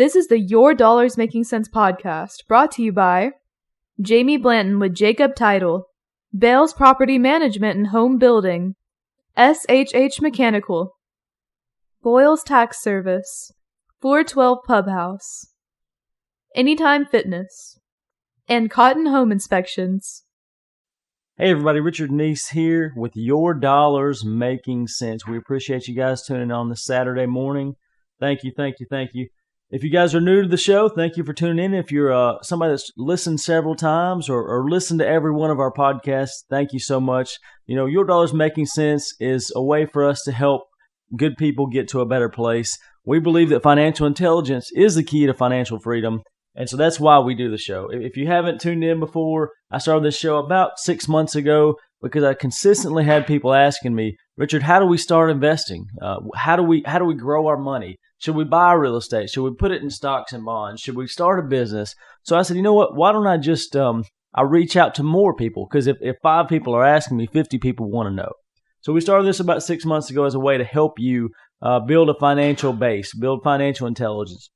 This is the Your Dollars Making Sense podcast, brought to you by Jamie Blanton with Jacob Title, Bales Property Management and Home Building, SHH Mechanical, Boyles Tax Service, 412 Pub House, Anytime Fitness, and Cotton Home Inspections. Hey everybody, Richard Neese here with Your Dollars Making Sense. We appreciate you guys tuning in on this Saturday morning. Thank you. If you guys are new to the show, thank you for tuning in. If you're somebody that's listened several times or listened to every one of our podcasts, thank you so much. You know, Your Dollars Making Sense is a way for us to help good people get to a better place. We believe that financial intelligence is the key to financial freedom, and so that's why we do the show. If you haven't tuned in before, I started this show about 6 months ago because I consistently had people asking me, Richard, how do we start investing? How do we grow our money? Should we buy real estate? Should we put it in stocks and bonds? Should we start a business? So I said, you know what? Why don't I just I reach out to more people? Because if 5 people are asking me, 50 people want to know. So we started this about 6 months ago as a way to help you build a financial base, build financial intelligence.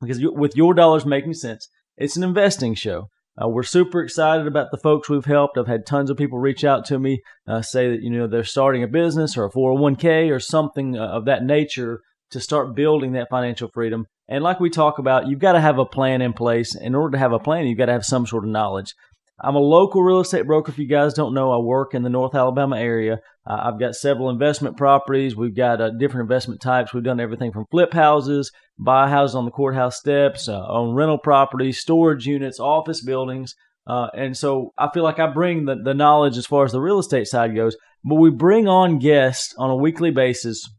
Because with Your Dollars Making Sense, it's an investing show. We're super excited about the folks we've helped. I've had tons of people reach out to me, say that they're starting a business or a 401k or something of that nature to start building that financial freedom. And like we talk about, you've got to have a plan in place. In order to have a plan, you've got to have some sort of knowledge. I'm a local real estate broker. If you guys don't know, I work in the North Alabama area. I've got several investment properties. We've got different investment types. We've done everything from flip houses, buy houses on the courthouse steps, on rental properties, storage units, office buildings. And so I feel like I bring the knowledge as far as the real estate side goes, but we bring on guests on a weekly basis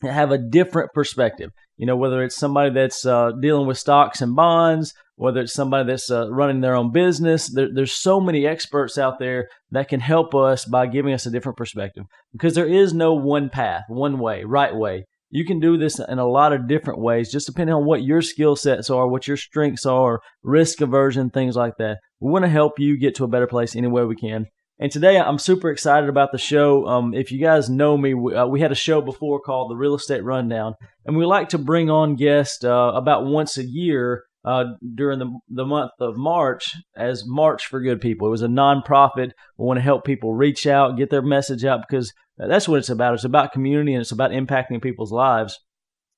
that have a different perspective. Whether it's somebody that's dealing with stocks and bonds, whether it's somebody that's running their own business. There's so many experts out there that can help us by giving us a different perspective, because there is no one path, one way, right way. You can do this in a lot of different ways, just depending on what your skill sets are, what your strengths are, risk aversion, things like that. We want to help you get to a better place any way we can. And today I'm super excited about the show. If you guys know me, we had a show before called The Real Estate Rundown, and we like to bring on guests about once a year during the month of March as March for Good People. It was a nonprofit. We want to help people reach out, get their message out, because that's what it's about. It's about community, and it's about impacting people's lives.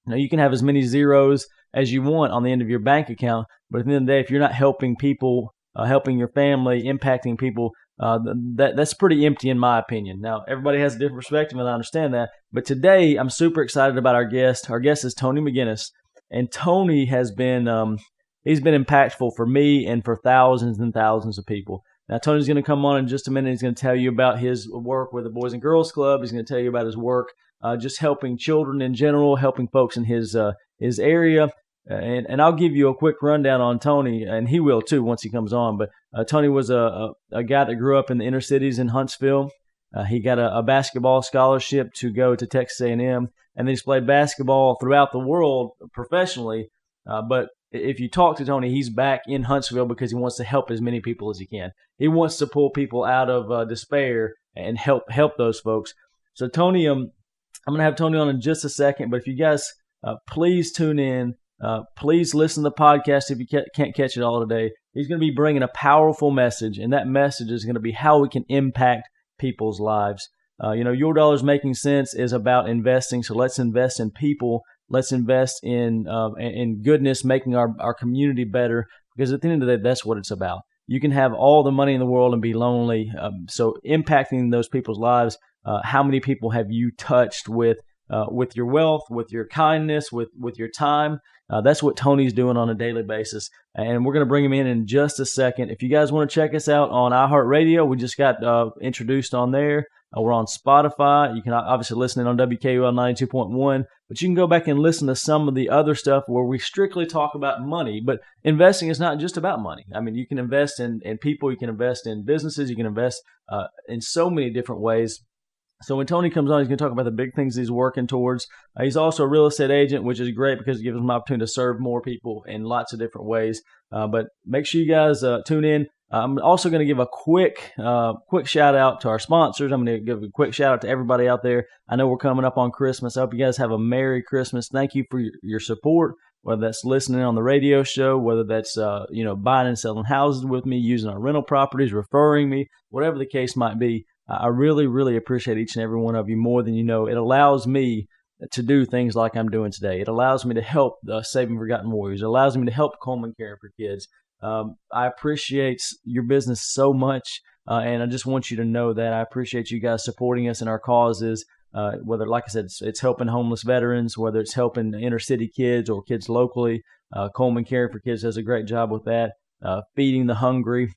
You can have as many zeros as you want on the end of your bank account, but at the end of the day, if you're not helping people, helping your family, impacting people, that's pretty empty in my opinion. Now, everybody has a different perspective, and I understand that. But today, I'm super excited about our guest. Our guest is Tony McGinnis, and Tony has been he's been impactful for me and for thousands and thousands of people. Now, Tony's going to come on in just a minute. He's going to tell you about his work with the Boys and Girls Club. He's going to tell you about his work just helping children in general, helping folks in his area. And I'll give you a quick rundown on Tony, and he will too once he comes on. But Tony was a guy that grew up in the inner cities in Huntsville. He got a basketball scholarship to go to Texas A&M, and then he's played basketball throughout the world professionally. But if you talk to Tony, he's back in Huntsville because he wants to help as many people as he can. He wants to pull people out of despair and help those folks. So Tony, I'm going to have Tony on in just a second, but if you guys please tune in. Please listen to the podcast if you can't catch it all today. He's going to be bringing a powerful message, and that message is going to be how we can impact people's lives. Your Dollars Making Sense is about investing, so let's invest in people. Let's invest in goodness, making our community better, because at the end of the day, that's what it's about. You can have all the money in the world and be lonely. So impacting those people's lives, how many people have you touched with your wealth, with your kindness, with your time? That's what Tony's doing on a daily basis, and we're going to bring him in just a second. If you guys want to check us out on iHeartRadio, we just got introduced on there. We're on Spotify. You can obviously listen in on WKUL 92.1, but you can go back and listen to some of the other stuff where we strictly talk about money. But investing is not just about money. I mean, you can invest in people, you can invest in businesses, you can invest in so many different ways. So when Tony comes on, he's going to talk about the big things he's working towards. He's also a real estate agent, which is great because it gives him an opportunity to serve more people in lots of different ways. But make sure you guys tune in. I'm also going to give a quick shout out to our sponsors. I'm going to give a quick shout out to everybody out there. I know we're coming up on Christmas. I hope you guys have a Merry Christmas. Thank you for your support. whether that's listening on the radio show, whether that's, buying and selling houses with me, using our rental properties, referring me, whatever the case might be. I really, really appreciate each and every one of you more than you know. It allows me to do things like I'm doing today. It allows me to help Saving Forgotten Warriors. It allows me to help Coleman Care for Kids. I appreciate your business so much, and I just want you to know that I appreciate you guys supporting us in our causes, whether, like I said, it's helping homeless veterans, whether it's helping inner city kids or kids locally. Coleman Care for Kids does a great job with that, feeding the hungry.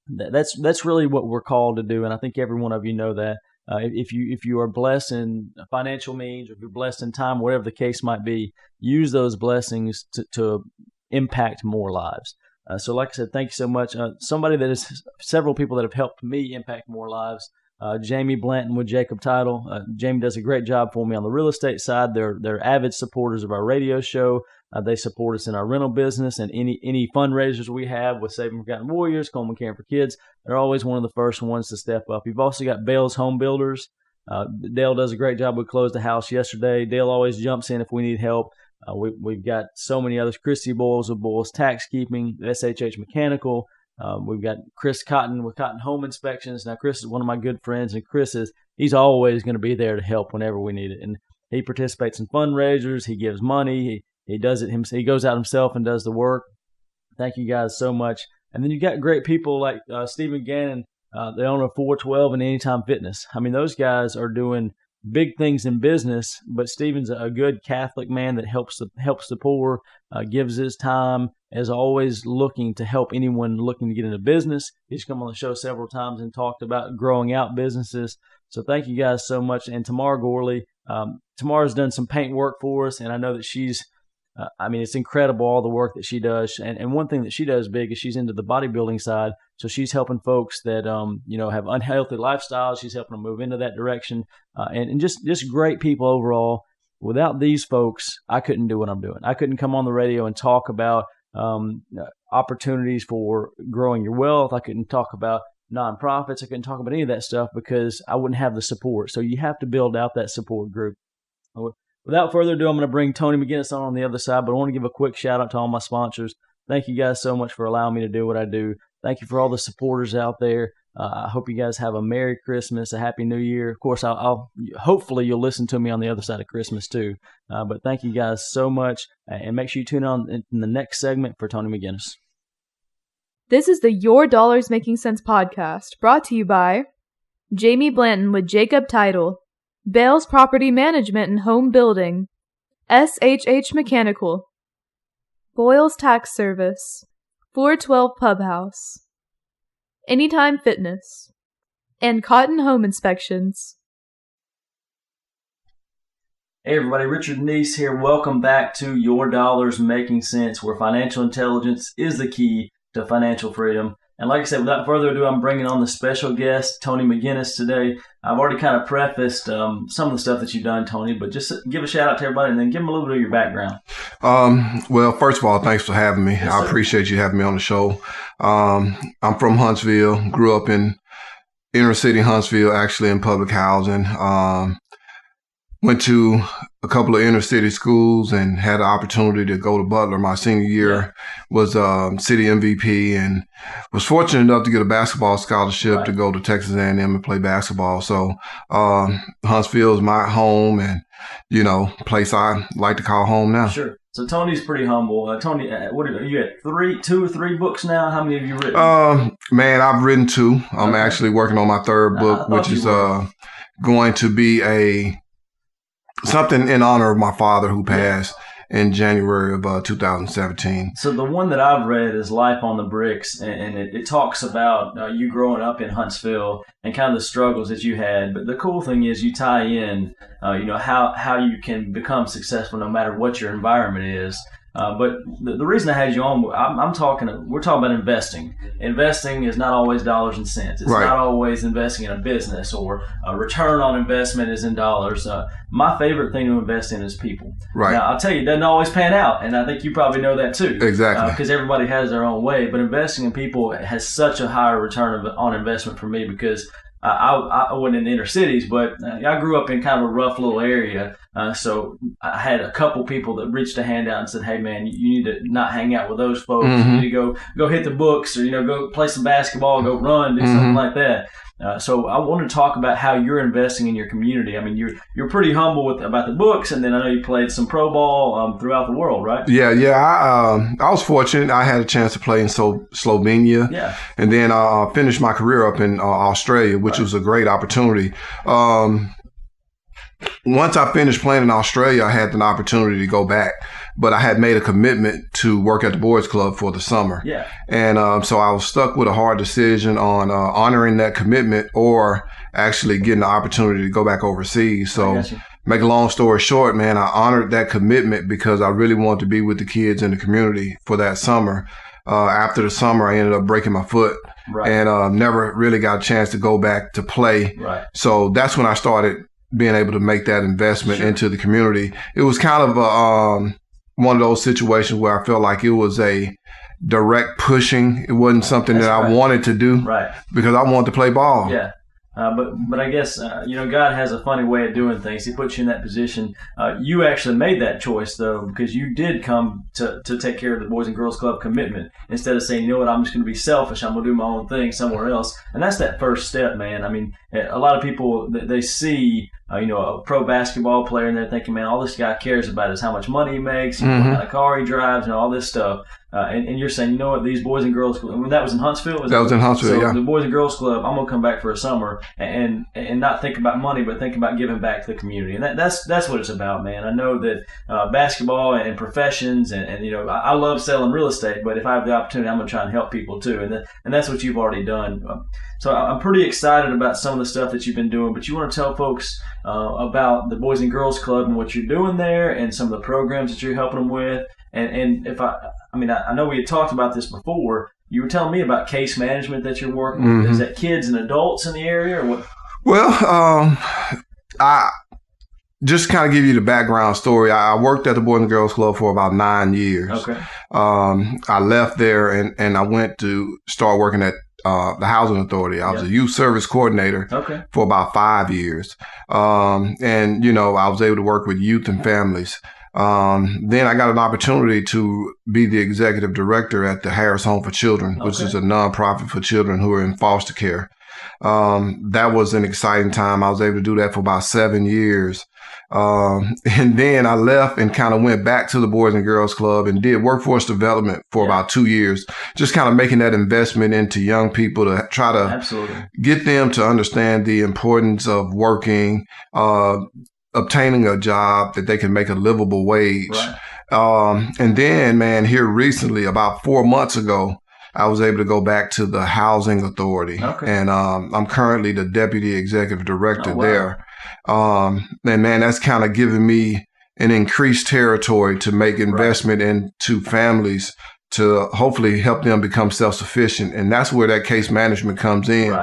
That's really what we're called to do, and I think every one of you know that. If you are blessed in financial means, or if you're blessed in time, whatever the case might be, use those blessings to impact more lives. So like I said, thank you so much. Several people that have helped me impact more lives. Jamie Blanton with Jacob Title. Jamie does a great job for me on the real estate side. They're avid supporters of our radio show. They support us in our rental business and any fundraisers we have with Saving Forgotten Warriors, Coleman Care for Kids. They're always one of the first ones to step up. You've also got Bale's Home Builders. Dale does a great job. We closed the house yesterday. Dale always jumps in if we need help. We've got so many others. Christy Boyles of Boyles Tax Keeping, SHH Mechanical. We've got Chris Cotton with Cotton Home Inspections. Now, Chris is one of my good friends, and he's always going to be there to help whenever we need it. And he participates in fundraisers. He gives money. He does it himself. He goes out himself and does the work. Thank you guys so much. And then you got great people like Stephen Gannon, the owner of 412 and Anytime Fitness. I mean, those guys are doing big things in business, but Stephen's a good Catholic man that helps the poor, gives his time, is always looking to help anyone looking to get into business. He's come on the show several times and talked about growing out businesses. So thank you guys so much. And Tamara Gorley, Tamara's done some paint work for us, and I know that she's it's incredible all the work that she does. And one thing that she does big is she's into the bodybuilding side. So she's helping folks that, have unhealthy lifestyles. She's helping them move into that direction. And just great people overall. Without these folks, I couldn't do what I'm doing. I couldn't come on the radio and talk about opportunities for growing your wealth. I couldn't talk about nonprofits. I couldn't talk about any of that stuff because I wouldn't have the support. So you have to build out that support group. Without further ado, I'm going to bring Tony McGinnis on the other side, but I want to give a quick shout out to all my sponsors. Thank you guys so much for allowing me to do what I do. Thank you for all the supporters out there. I hope you guys have a Merry Christmas, a Happy New Year. Of course, I'll hopefully you'll listen to me on the other side of Christmas too. But thank you guys so much, and make sure you tune in the next segment for Tony McGinnis. This is the Your Dollars Making Sense podcast, brought to you by Jamie Blanton with Jacob Title, Bale's Property Management and Home Building, SHH Mechanical, Boyles Tax Service, 412 Pub House, Anytime Fitness, and Cotton Home Inspections. Hey everybody, Richard Neese here. Welcome back to Your Dollars Making Sense, where financial intelligence is the key to financial freedom. And like I said, without further ado, I'm bringing on the special guest, Tony McGinnis, today. I've already kind of prefaced some of the stuff that you've done, Tony, but just give a shout out to everybody and then give them a little bit of your background. Well, first of all, thanks for having me. Yes, I appreciate you having me on the show. I'm from Huntsville, grew up in inner city Huntsville, actually in public housing. Went to a couple of inner city schools and had the opportunity to go to Butler. My senior year was city MVP, and was fortunate enough to get a basketball scholarship to go to Texas A&M and play basketball. So Huntsville is my home, and place I like to call home now. Sure. So Tony's pretty humble. Tony, what are you at? 2 or 3 books now? How many have you written? Man, I've written 2. I'm actually working on my 3rd book, which is going to be something in honor of my father who passed in January of 2017. So the one that I've read is Life on the Bricks, and it talks about you growing up in Huntsville and kind of the struggles that you had. But the cool thing is you tie in, how you can become successful no matter what your environment is. But the reason I had you on, we're talking about investing. Investing is not always dollars and cents. It's not always investing in a business, or a return on investment is in dollars. My favorite thing to invest in is people. Right. Now, I'll tell you, it doesn't always pan out, and I think you probably know that too. Exactly. Because everybody has their own way, but investing in people has such a higher return on investment for me, because I wasn't in the inner cities, but I grew up in kind of a rough little area. So I had a couple people that reached a hand out and said, "Hey, man, you need to not hang out with those folks. Mm-hmm. You need to go hit the books, or go play some basketball, go run, do something like that." So I want to talk about how you're investing in your community. I mean, you're pretty humble about the books, and then I know you played some pro ball throughout the world, right? Yeah. I was fortunate. I had a chance to play in Slovenia. Yeah. And then I finished my career up in Australia, which was a great opportunity. Once I finished playing in Australia, I had an opportunity to go back, but I had made a commitment to work at the boys club for the summer. Yeah. And so I was stuck with a hard decision on honoring that commitment or actually getting the opportunity to go back overseas. So make a long story short, man, I honored that commitment because I really wanted to be with the kids in the community for that summer. After the summer, I ended up breaking my foot. Right. And never really got a chance to go back to play. Right. So that's when I started being able to make that investment into the community. It was kind of one of those situations where I felt like it was a direct pushing. It wasn't something that I wanted to do because I wanted to play ball. Yeah. But I guess, God has a funny way of doing things. He puts you in that position. You actually made that choice, though, because you did come to take care of the Boys and Girls Club commitment instead of saying, you know what, I'm just going to be selfish. I'm going to do my own thing somewhere else. And that's that first step, man. I mean, a lot of people, they see, a pro basketball player and they're thinking, man, all this guy cares about is how much money he makes, what kind of car he drives, and all this stuff. And you're saying, you know what, these Boys and Girls Club, I mean, that was in Huntsville? That was in Huntsville, so the Boys and Girls Club, I'm going to come back for a summer and not think about money, but think about giving back to the community. And that's what it's about, man. I know that basketball and professions, and I love selling real estate, but if I have the opportunity, I'm going to try and help people too. And that's what you've already done. So I'm pretty excited about some of the stuff that you've been doing, but you want to tell folks about the Boys and Girls Club and what you're doing there and some of the programs that you're helping them with. And if I know we had talked about this before. You were telling me about case management that you're working with. Is that kids and adults in the area, or what? Well, I just kind of give you the background story. I worked at the Boys and Girls Club for about 9 years. Okay. I left there and I went to start working at the Housing Authority. I was a youth service coordinator for about 5 years. And I was able to work with youth and families. Then I got an opportunity to be the executive director at the Harris Home for Children, which is a nonprofit for children who are in foster care. That was an exciting time. I was able to do that for about 7 years. And then I left and kind of went back to the Boys and Girls Club and did workforce development for about 2 years, just kind of making that investment into young people to try to get them to understand the importance of working, obtaining a job that they can make a livable wage. Right. And then, man, here recently, about 4 months ago, I was able to go back to the Housing Authority. And I'm currently the deputy executive director there. And man, that's kind of given me an increased territory to make investment into families to hopefully help them become self-sufficient. And that's where that case management comes in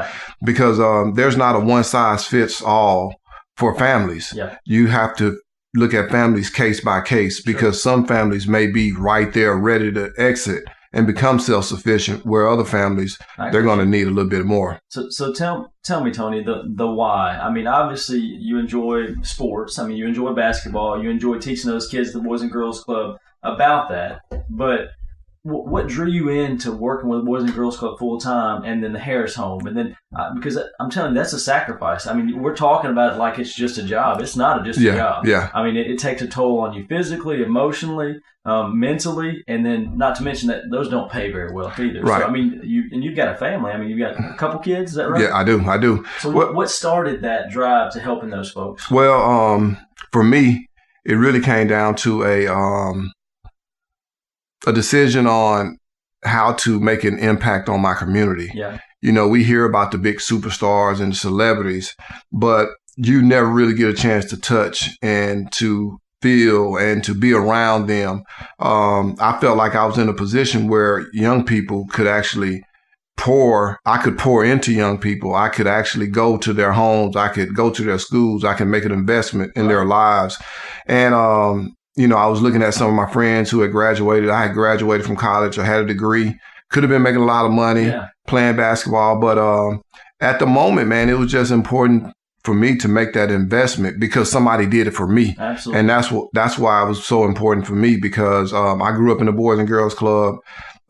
because there's not a one-size-fits-all for families. You have to look at families case by case because some families may be right there ready to exit and become self-sufficient, where other families, they're going to need a little bit more. So tell me, Tony, the why. I mean, obviously you enjoy sports. I mean, you enjoy basketball. You enjoy teaching those kids at the Boys and Girls Club about that. But what drew you into working with the Boys and Girls Club full time, and then the Harris Home, and then because I'm telling you, that's a sacrifice. I mean, we're talking about it like it's just a job. It's not just a job. I mean, it takes a toll on you physically, emotionally, mentally, and then not to mention that those don't pay very well either. Right. So I mean, you've got a family. I mean, you've got a couple kids. Is that right? Yeah, I do. So what started that drive to helping those folks? Well, for me, it really came down to a decision on how to make an impact on my community. We hear about the big superstars and celebrities, but you never really get a chance to touch and to feel and to be around them. I felt like I was in a position where young people could actually I could pour into young people. I could actually go to their homes. I could go to their schools. I can make an investment in their lives. And, I was looking at some of my friends who had graduated. I had graduated from college. I had a degree, could have been making a lot of money playing basketball. But at the moment, man, it was just important for me to make that investment because somebody did it for me. Absolutely. And that's why it was so important for me because I grew up in the Boys and Girls Club.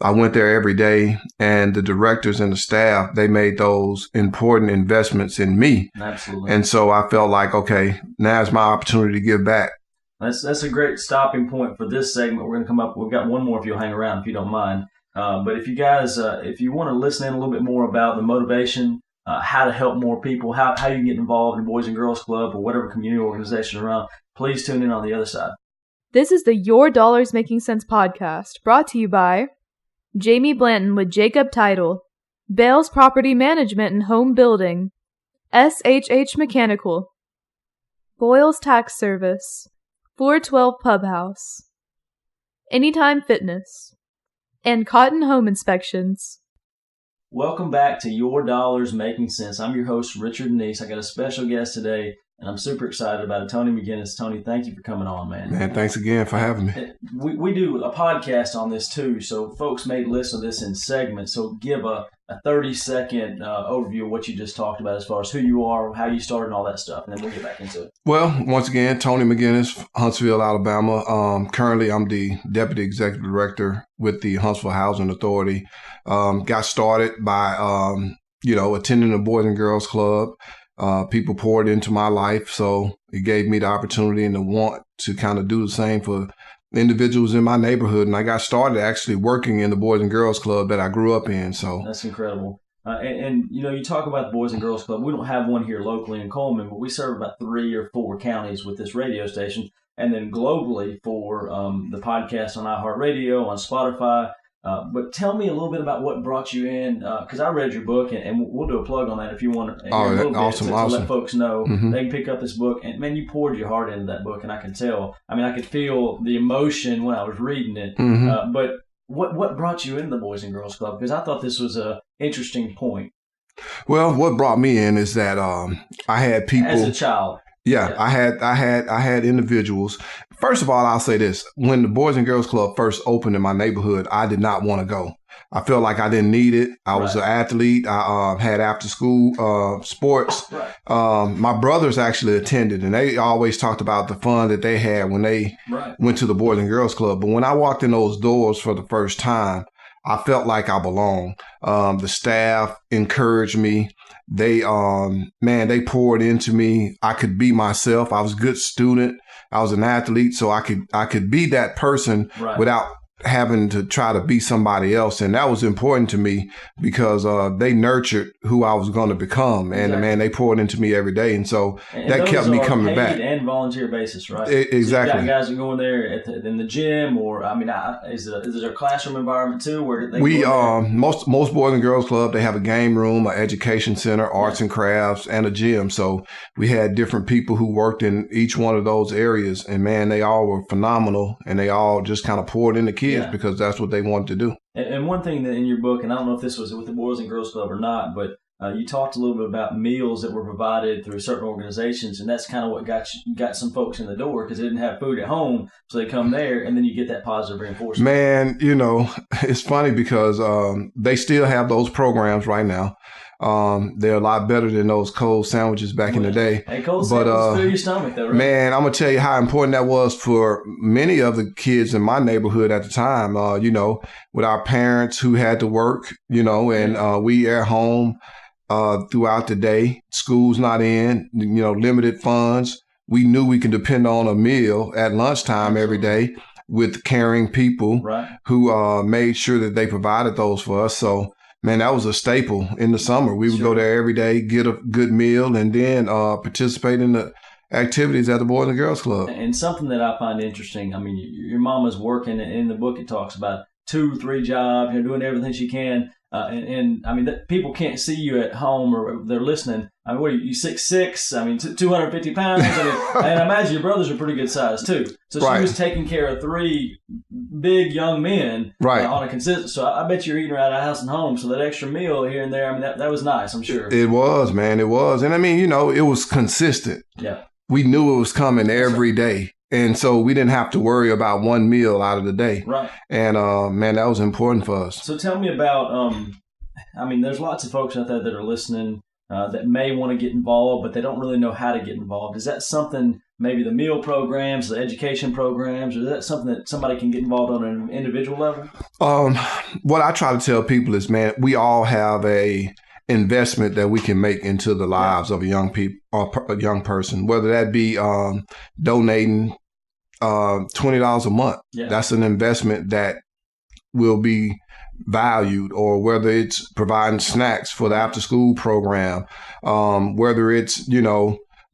I went there every day, and the directors and the staff, they made those important investments in me. Absolutely. And so I felt like, okay, now's my opportunity to give back. That's a great stopping point for this segment. We're going to come up. We've got one more if you'll hang around, if you don't mind. But if you guys, if you want to listen in a little bit more about the motivation, how to help more people, how you can get involved in Boys and Girls Club or whatever community organization around, please tune in on the other side. This is the Your Dollars Making Sense podcast, brought to you by Jamie Blanton with Jacob Title, Bales Property Management and Home Building, SHH Mechanical, Boyles Tax Service, 412 Pub House, Anytime Fitness, and Cotton Home Inspections. Welcome back to Your Dollars Making Sense. I'm your host, Richard Neese. I got a special guest today, and I'm super excited about it. Tony McGinnis. Tony, thank you for coming on, man. Man, thanks again for having me. We do a podcast on this too, so folks may listen to this in segments. So give a 30-second overview of what you just talked about as far as who you are, how you started, and all that stuff, and then we'll get back into it. Well, once again, Tony McGinnis, Huntsville, Alabama. Currently, I'm the Deputy Executive Director with the Huntsville Housing Authority. Got started by, attending the Boys and Girls Club. People poured into my life, so it gave me the opportunity and the want to kind of do the same for individuals in my neighborhood. And I got started actually working in the Boys and Girls Club that I grew up in. So that's incredible. And you talk about the Boys and Girls Club. We don't have one here locally in Coleman, but we serve about 3 or 4 counties with this radio station, and then globally for the podcast on iHeartRadio, on Spotify. But tell me a little bit about what brought you in, because I read your book, and we'll do a plug on that if you want to. Awesome. To let folks know they can pick up this book. And man, you poured your heart into that book, and I can tell. I mean, I could feel the emotion when I was reading it. But what brought you into the Boys and Girls Club? Because I thought this was a interesting point. Well, what brought me in is that I had people as a child. Yeah, I had individuals. First of all, I'll say this. When the Boys and Girls Club first opened in my neighborhood, I did not want to go. I felt like I didn't need it. I was an athlete. I had after school sports. My brothers actually attended, and they always talked about the fun that they had when they went to the Boys and Girls Club. But when I walked in those doors for the first time, I felt like I belonged. The staff encouraged me. They poured into me. I could be myself. I was a good student. I was an athlete, so I could be that person without having to try to be somebody else. And that was important to me because they nurtured who I was going to become. And man, they poured into me every day. And so that kept me coming back. And volunteer basis, right? Exactly. So you got guys are going there in the gym, or is there a classroom environment too where they most Boys and Girls Club, they have a game room, an education center, arts and crafts, and a gym. So we had different people who worked in each one of those areas, and man, they all were phenomenal, and they all just kind of poured into kids because that's what they wanted to do. And one thing that in your book, and I don't know if this was with the Boys and Girls Club or not, but you talked a little bit about meals that were provided through certain organizations, and that's kind of what got some folks in the door because they didn't have food at home, so they come there, and then you get that positive reinforcement. Man, it's funny because they still have those programs right now. They're a lot better than those cold sandwiches back in the day. Hey, cold sandwiches fill your stomach, though, right? Man, I'm gonna tell you how important that was for many of the kids in my neighborhood at the time. With our parents who had to work, and we at home throughout the day. School's not in, limited funds. We knew we could depend on a meal at lunchtime every day with caring people who made sure that they provided those for us. So, man, that was a staple in the summer. We would go there every day, get a good meal, and then participate in the activities at the Boys and Girls Club. And something that I find interesting, I mean, your mama's working, and in the book it talks about 2-3 jobs, doing everything she can. And I mean, people can't see you at home or they're listening. I mean, what are you 6'6"? I mean, 250 pounds. And I imagine your brothers are pretty good size too. So she was taking care of 3 big young men on a consistent. So I bet you're eating around house and home. So that extra meal here and there, I mean, that was nice, I'm sure. It was, man. It was. And I mean, it was consistent. Yeah. We knew it was coming every day. And so we didn't have to worry about one meal out of the day. Right. And, man, that was important for us. So tell me about, there's lots of folks out there that are listening that may want to get involved, but they don't really know how to get involved. Is that something, maybe the meal programs, the education programs, or is that something that somebody can get involved on an individual level? What I try to tell people is, man, we all have a investment that we can make into the lives of a young person, whether that be donating $20 a month. Yeah. That's an investment that will be valued, or whether it's providing snacks for the after school program, whether it's,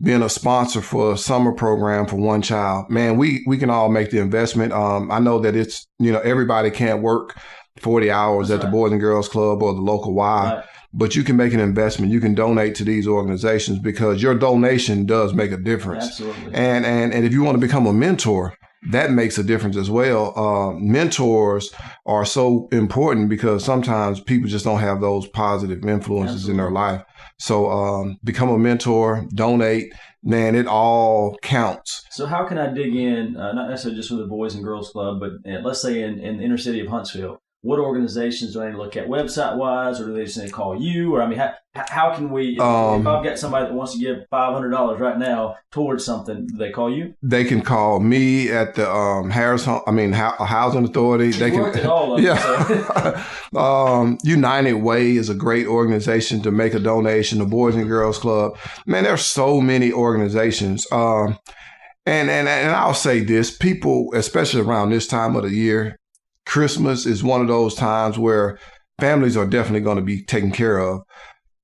being a sponsor for a summer program for one child. Man, we can all make the investment. I know that it's, everybody can't work 40 hours at the Boys and Girls Club or the local Y. Right. But you can make an investment. You can donate to these organizations because your donation does make a difference. Absolutely. And if you want to become a mentor, that makes a difference as well. Mentors are so important because sometimes people just don't have those positive influences in their life. So become a mentor, donate. Man, it all counts. So how can I dig in, not necessarily just with the Boys and Girls Club, but let's say in the inner city of Huntsville? What organizations do I need to look at website-wise, or do they just need to call you? Or, how can we, if I've got somebody that wants to give $500 right now towards something, do they call you? They can call me at the Housing Authority. They can worked at all of them. So. United Way is a great organization to make a donation. The Boys and Girls Club. Man, there's so many organizations. And I'll say this, people, especially around this time of the year, Christmas is one of those times where families are definitely going to be taken care of.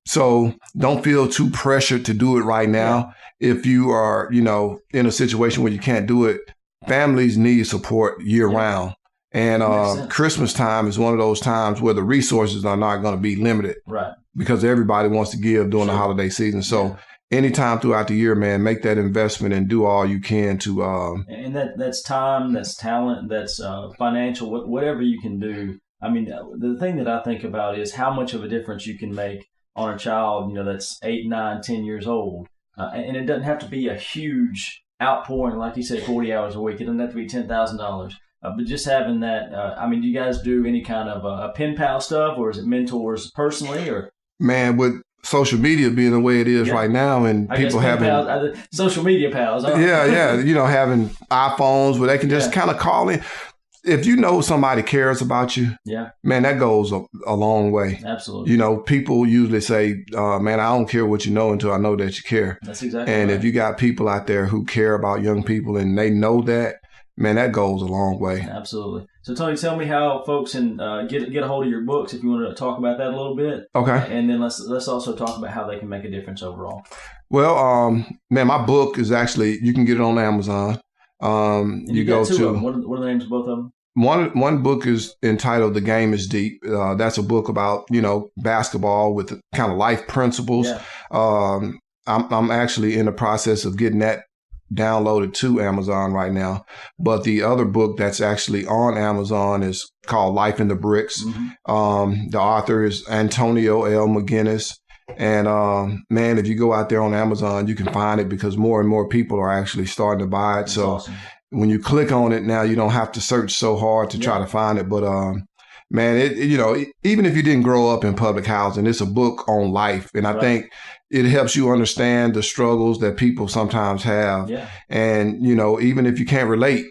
So don't feel too pressured to do it right now. Yeah. If you are, in a situation where you can't do it, families need support year round. And Christmas time is one of those times where the resources are not going to be limited. Right. Because everybody wants to give during the holiday season. So anytime throughout the year, man, make that investment and do all you can to. And that's time, that's talent, that's financial, whatever you can do. The thing that I think about is how much of a difference you can make on a child, that's 8, 9, 10 years old. And it doesn't have to be a huge outpouring, like you said, 40 hours a week. It doesn't have to be $10,000. But just having that, do you guys do any kind of a pen pal stuff, or is it mentors personally, or? Man, with social media being the way it is right now, and people having social media pals. Having iPhones where they can just kind of call in. If somebody cares about you, man, that goes a long way. Absolutely. People usually say, man, I don't care what you know until I know that you care. That's exactly And right. if you got people out there who care about young people and they know that, man, that goes a long way. Absolutely. So, Tony, tell me how folks can get a hold of your books, if you want to talk about that a little bit. Okay. And then let's also talk about how they can make a difference overall. Well, man, my book is actually, you can get it on Amazon. You go to them. What are the names of both of them? One book is entitled The Game is Deep. That's a book about, basketball with kind of life principles. Yeah. I'm actually in the process of getting that downloaded to Amazon right now. But the other book that's actually on Amazon is called Life in the Bricks. Mm-hmm. The author is Antonio L. McGinnis. And man, if you go out there on Amazon, you can find it because more and more people are actually starting to buy it. That's so awesome. When you click on it now, you don't have to search so hard to try to find it. But man, even if you didn't grow up in public housing, it's a book on life. And I think it helps you understand the struggles that people sometimes have. Yeah. And, even if you can't relate,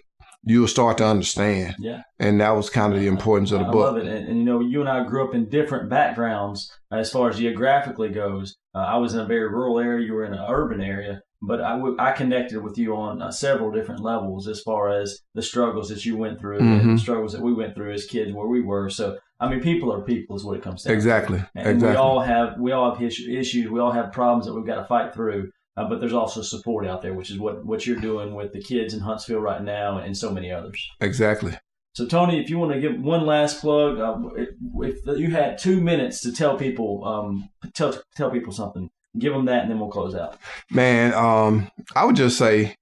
you'll start to understand. Yeah. And that was kind of the importance of the book. I love it. And you and I grew up in different backgrounds as far as geographically goes. I was in a very rural area. You were in an urban area. But I connected with you on several different levels as far as the struggles that you went through and the struggles that we went through as kids where we were. So, people are people is what it comes down to. And we all have issues. We all have problems that we've got to fight through. But there's also support out there, which is what you're doing with the kids in Huntsville right now and so many others. Exactly. So, Tony, if you want to give one last plug, if you had 2 minutes to tell people, tell people something, give them that, and then we'll close out. Man, I would just say,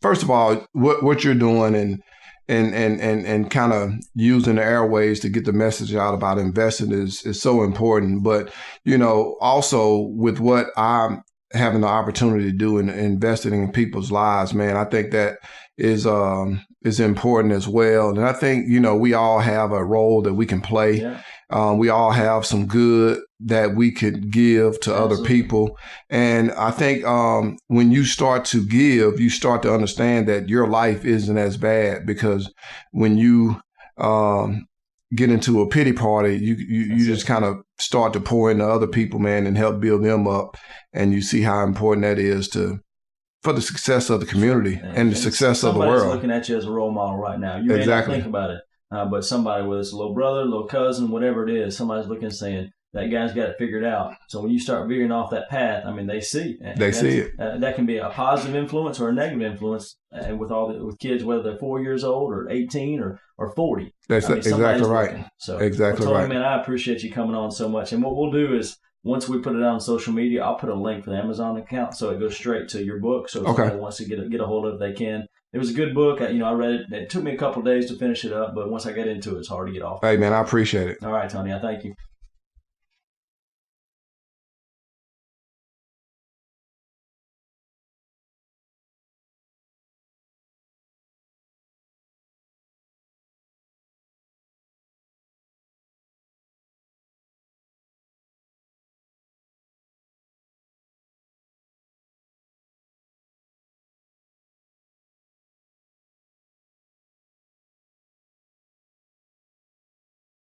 first of all, what you're doing and kind of using the airways to get the message out about investing is so important. But, also with what I'm having the opportunity to do in investing in people's lives, man, I think that is important as well. And I think, we all have a role that we can play. Yeah. We all have some good that we could give to other people. And I think when you start to give, you start to understand that your life isn't as bad, because when you get into a pity party, you just kind of start to pour into other people, man, and help build them up. And you see how important that is for the success of the community and the success of the world. Somebody's looking at you as a role model right now. You may not think about it, but somebody, whether it's a little brother, little cousin, whatever it is, somebody's looking and saying, that guy's got it figured out. So when you start veering off that path, I mean, they see. They see it. That can be a positive influence or a negative influence with kids, whether they're 4 years old or 18 or 40. That's exactly right. So exactly right. Man, I appreciate you coming on so much. And what we'll do is, once we put it on social media, I'll put a link for the Amazon account so it goes straight to your book. So if somebody wants to get a hold of it, they can. It was a good book. I read it. It took me a couple of days to finish it up, but once I got into it, it's hard to get off. Hey, man, I appreciate it. All right, Tony. I thank you.